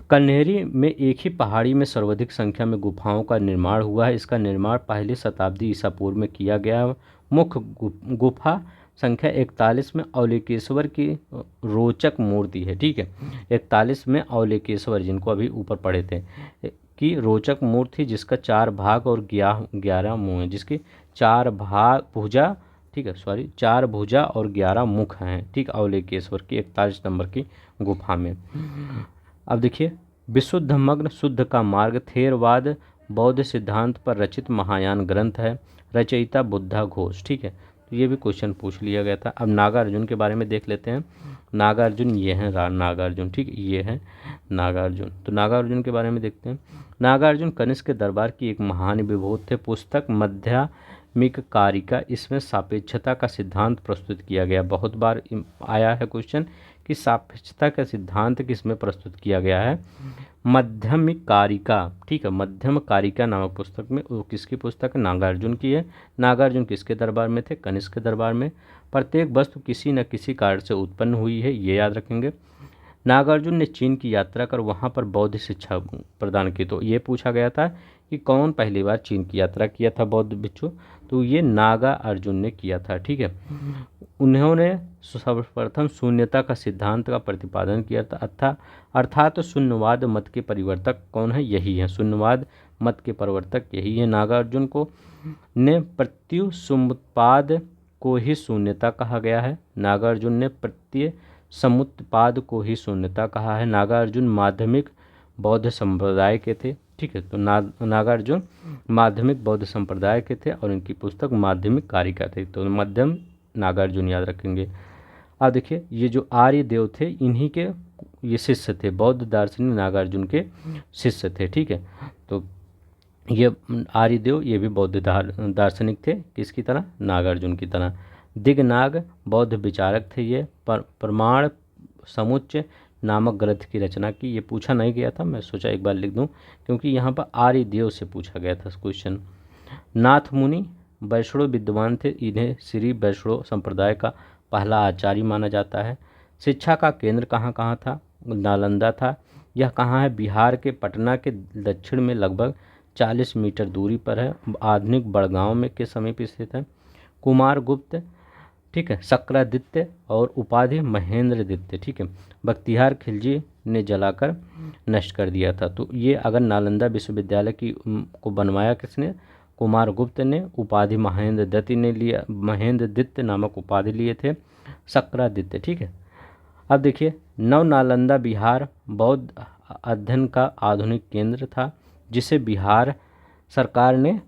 कन्हेरी में एक ही पहाड़ी में सर्वाधिक संख्या में गुफाओं का निर्माण हुआ है। इसका निर्माण पहली शताब्दी ईसा पूर्व में किया गया। मुख्य गुफा संख्या 41 में अवलेकेश्वर की रोचक मूर्ति है। ठीक है, 41 में अवलेकेश्वर, जिनको अभी ऊपर पढ़े थे, की रोचक मूर्ति जिसका 4 भाग और 11 मुँह हैं, जिसकी 4 भाग भुजा, ठीक है, सॉरी 4 भुजा और 11 मुख हैं। ठीक, अवलेकेश्वर की 41 नंबर की गुफा में। अब देखिए, विशुद्ध मग्न शुद्ध का मार्ग थेरवाद बौद्ध सिद्धांत पर रचित महायान ग्रंथ है। रचयिता बुद्धा घोष। ठीक है, तो ये भी क्वेश्चन पूछ लिया गया था। अब नागार्जुन के बारे में देख लेते हैं। नागार्जुन ये हैं नागार्जुन। ठीक, ये है नागार्जुन। तो नागार्जुन के बारे में देखते हैं। नागार्जुन कनिष्क के दरबार की एक महान विभूत थे। पुस्तक माध्यमिक कारिका, इसमें सापेक्षता का सिद्धांत प्रस्तुत किया गया। बहुत बार आया है क्वेश्चन कि सापेक्षता का सिद्धांत किसमें प्रस्तुत किया गया है, माध्यमिक कारिका। ठीक है, मध्यम कारिका नामक पुस्तक में। वो किसकी पुस्तक है, नागार्जुन की है। नागार्जुन किसके दरबार में थे, कनिष्क के दरबार में। प्रत्येक वस्तु किसी न किसी कारण से उत्पन्न हुई है, ये याद रखेंगे। नागार्जुन ने चीन की यात्रा कर वहाँ पर बौद्ध शिक्षा प्रदान की। तो ये पूछा गया था कि कौन पहली बार चीन की यात्रा किया था बौद्ध भिक्षु, तो ये नागार्जुन ने किया था। ठीक है, उन्होंने सर्वप्रथम शून्यता का सिद्धांत का प्रतिपादन किया था। अर्थात शून्यवाद मत के परिवर्तक कौन है, यही है, शून्यवाद मत के परिवर्तक यही है। नागार्जुन को ने प्रत्यय समुत्पाद को ही शून्यता कहा गया है। नागार्जुन ने प्रत्यय समुत्पाद को ही शून्यता कहा है। नागार्जुन माध्यमिक बौद्ध संप्रदाय के थे। ठीक है, तो नागार्जुन माध्यमिक बौद्ध संप्रदाय के थे और इनकी पुस्तक माध्यमिक कारिका थी। तो मध्यम नागार्जुन याद रखेंगे। अब देखिए, ये जो आर्य देव थे, इन्हीं के ये शिष्य थे, बौद्ध दार्शनिक नागार्जुन के शिष्य थे। ठीक है, तो ये आर्य देव ये भी बौद्ध दार्शनिक थे, किसकी तरह, नागार्जुन की तरह। दिगनाग बौद्ध विचारक थे। ये प्रमाण समुच्चय नामक ग्रंथ की रचना की। ये पूछा नहीं गया था, मैं सोचा एक बार लिख दूं, क्योंकि यहाँ पर आर्य देव से पूछा गया था क्वेश्चन। नाथ मुनि वैष्णव विद्वान थे। इन्हें श्री वैष्णव संप्रदाय का पहला आचार्य माना जाता है। शिक्षा का केंद्र कहाँ कहाँ था, नालंदा था। यह कहाँ है, बिहार के पटना के दक्षिण में लगभग 40 मीटर दूरी पर है। आधुनिक बड़गांव में के समीप स्थित है। कुमारगुप्त, ठीक है, शक्रादित्य और उपाधि महेंद्रदित्य। ठीक है, बख्तियार खिलजी ने जलाकर नष्ट कर दिया था। तो ये अगर नालंदा विश्वविद्यालय की को बनवाया किसने, कुमारगुप्त ने। उपाधि महेंद्रदित्य ने लिया, महेंद्रदित्य नामक उपाधि लिए थे शक्रादित्य। ठीक है, अब देखिए, नव नालंदा बिहार बौद्ध अध्ययन का आधुनिक केंद्र था, जिसे बिहार सरकार ने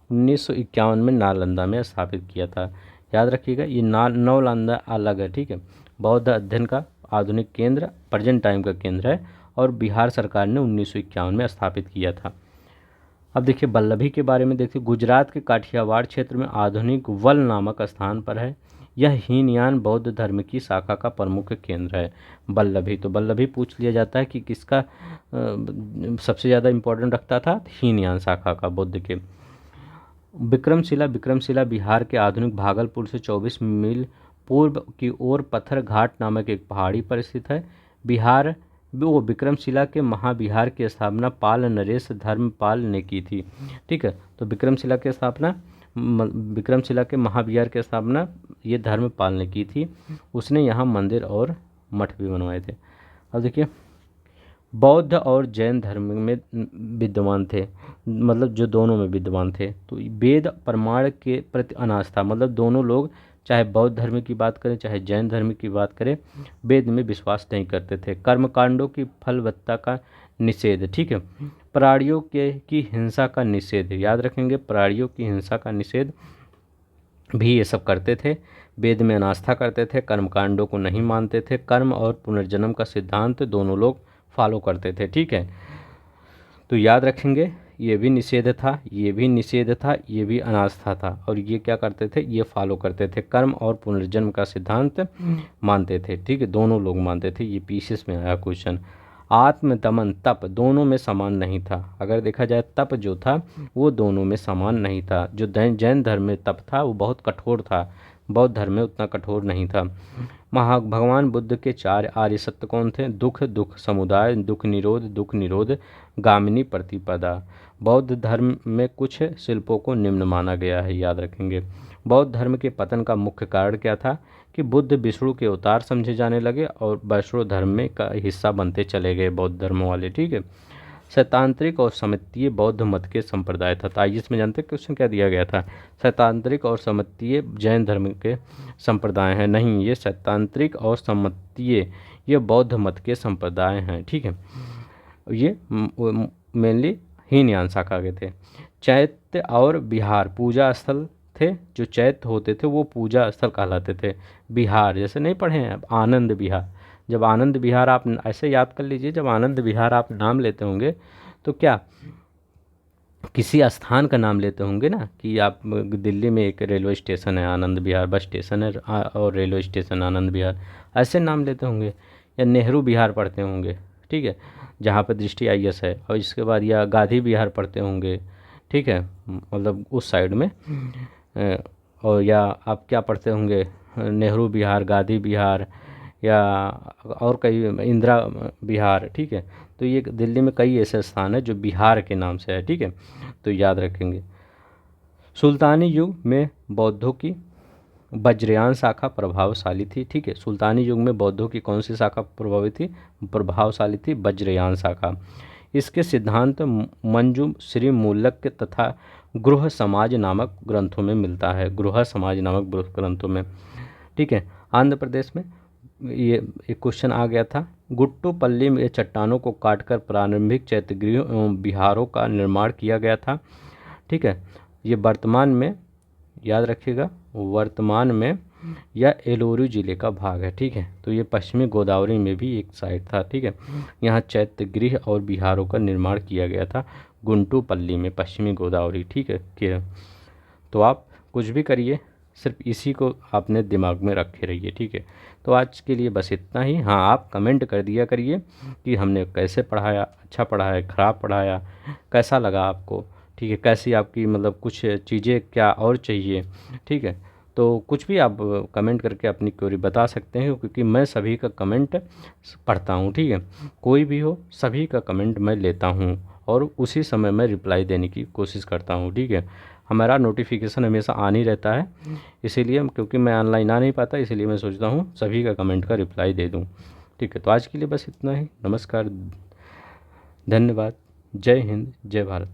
1951 में नालंदा में स्थापित किया था। याद रखिएगा, ये नव नालंदा अलग है। ठीक है, बौद्ध अध्ययन का आधुनिक केंद्र प्रेजेंट टाइम का केंद्र है, और बिहार सरकार ने 1951 में स्थापित किया था। अब देखिए, वल्लभी के बारे में देखिए। गुजरात के काठियावाड़ क्षेत्र में आधुनिक वल नामक स्थान पर है। यह हीनयान बौद्ध धर्म की शाखा का प्रमुख केंद्र है। वल्लभी, तो वल्लभी पूछ लिया जाता है कि किसका सबसे ज़्यादा इम्पोर्टेंट रखता था, हीनयान शाखा का, बुद्ध के। विक्रमशिला बिहार के आधुनिक भागलपुर से 24 मील पूर्व की ओर पत्थर घाट नामक एक पहाड़ी पर स्थित है। विक्रमशिला के महाविहार की स्थापना पाल नरेश धर्मपाल ने की थी। ठीक है, तो विक्रमशिला की स्थापना विक्रमशिला के महाविहार की स्थापना ये धर्मपाल ने की थी। उसने यहाँ मंदिर और मठ भी बनवाए थे। अब देखिए, बौद्ध और जैन धर्म में विद्वान थे, मतलब जो दोनों में विद्वान थे। तो वेद प्रमाण के प्रति अनास्था, मतलब दोनों लोग चाहे बौद्ध धर्म की बात करें चाहे जैन धर्म की बात करें, वेद में विश्वास नहीं करते थे। कर्मकांडों की फलवत्ता का निषेध, ठीक है, प्राणियों के की हिंसा का निषेध, याद रखेंगे, प्राणियों की हिंसा का निषेध भी ये सब करते थे। वेद में अनास्था करते थे, कर्मकांडों को नहीं मानते थे। कर्म और पुनर्जन्म का सिद्धांत दोनों लोग फॉलो करते थे, ठीक है। तो याद रखेंगे, ये भी निषेध था, ये भी निषेध था, ये भी अनास्था था, और ये क्या करते थे, ये फॉलो करते थे, कर्म और पुनर्जन्म का सिद्धांत मानते थे, ठीक है, दोनों लोग मानते थे। ये पीसीएस में आया क्वेश्चन। आत्म दमन तप दोनों में समान नहीं था। अगर देखा जाए तप जो था वो दोनों में समान नहीं था। जो जैन धर्म में तप था वो बहुत कठोर था, बौद्ध धर्म में उतना कठोर नहीं था। भगवान बुद्ध के 4 आर्य सत्य कौन थे? दुख, दुख समुदाय, दुख निरोध, गामिनी प्रतिपदा। बौद्ध धर्म में कुछ शिल्पों को निम्न माना गया है, याद रखेंगे। बौद्ध धर्म के पतन का मुख्य कारण क्या था? कि बुद्ध विष्णु के अवतार समझे जाने लगे और वैष्णव धर्म में का हिस्सा बनते चले गए बौद्ध धर्म वाले, ठीक है। सैद्धांतिक और समतीय बौद्ध मत के संप्रदाय था। तो आइए इसमें जानते हैं क्वेश्चन क्या दिया गया था। सैद्धांतिक और समतीय जैन धर्म के संप्रदाय हैं, नहीं, ये सैद्धांतिक और समतीय ये बौद्ध मत के संप्रदाय हैं, ठीक है। ये मेनली हीनयान शाखा के थे। चैत्य और विहार पूजा स्थल थे, जो चैत्य होते थे वो पूजा स्थल कहलाते थे। विहार जैसे नहीं पढ़े हैं आप, आनंद विहार, जब आनंद विहार आप ऐसे याद कर लीजिए, जब आनंद विहार आप नाम लेते होंगे तो क्या किसी स्थान का नाम लेते होंगे ना, कि आप दिल्ली में एक रेलवे स्टेशन है आनंद विहार, बस स्टेशन है और रेलवे स्टेशन आनंद विहार, ऐसे नाम लेते होंगे। या नेहरू विहार पढ़ते होंगे, ठीक है, जहाँ पर दृष्टि आईएएस है। और इसके बाद या गांधी विहार पढ़ते होंगे, ठीक है, मतलब उस साइड में। और या आप क्या पढ़ते होंगे, नेहरू विहार, गांधी विहार, या और कई इंदिरा विहार, ठीक है। तो ये दिल्ली में कई ऐसे स्थान है जो बिहार के नाम से है, ठीक है, तो याद रखेंगे। सुल्तानी युग में बौद्धों की वज्रयान शाखा प्रभावशाली थी, ठीक है। सुल्तानी युग में बौद्धों की कौन सी शाखा प्रभावशाली थी? वज्रयान शाखा। इसके सिद्धांत मंजू श्री मूलक तथा गृह समाज नामक ग्रंथों में मिलता है, गृह समाज नामक ग्रंथों में, ठीक है। आंध्र प्रदेश में ये एक क्वेश्चन आ गया था। गुट्टुपल्ली में चट्टानों को काटकर प्रारंभिक चैत्यगृह एवं विहारों का निर्माण किया गया था, ठीक है। ये वर्तमान में, याद रखिएगा, वर्तमान में यह एलोरू जिले का भाग है, ठीक है। तो ये पश्चिमी गोदावरी में भी एक साइट था, ठीक है। यहाँ चैत्यगृह और विहारों का निर्माण किया गया था गुंटुपल्ली में, पश्चिमी गोदावरी, ठीक है। तो आप कुछ भी करिए, सिर्फ इसी को आपने दिमाग में रखे रहिए, ठीक है। तो आज के लिए बस इतना ही। हाँ, आप कमेंट कर दिया करिए कि हमने कैसे पढ़ाया, अच्छा पढ़ाया, ख़राब पढ़ाया, कैसा लगा आपको, ठीक है, कैसी आपकी मतलब कुछ चीज़ें क्या और चाहिए, ठीक है। तो कुछ भी आप कमेंट करके अपनी क्वेरी बता सकते हैं, क्योंकि मैं सभी का कमेंट पढ़ता हूँ, ठीक है। कोई भी हो, सभी का कमेंट मैं लेता हूँ और उसी समय मैं रिप्लाई देने की कोशिश करता हूँ, ठीक है। हमारा नोटिफिकेशन हमेशा ऑन ही रहता है, इसीलिए क्योंकि मैं ऑनलाइन आ नहीं पाता, इसीलिए मैं सोचता हूँ सभी का कमेंट का रिप्लाई दे दूँ, ठीक है। तो आज के लिए बस इतना ही। नमस्कार, धन्यवाद, जय हिंद, जय भारत।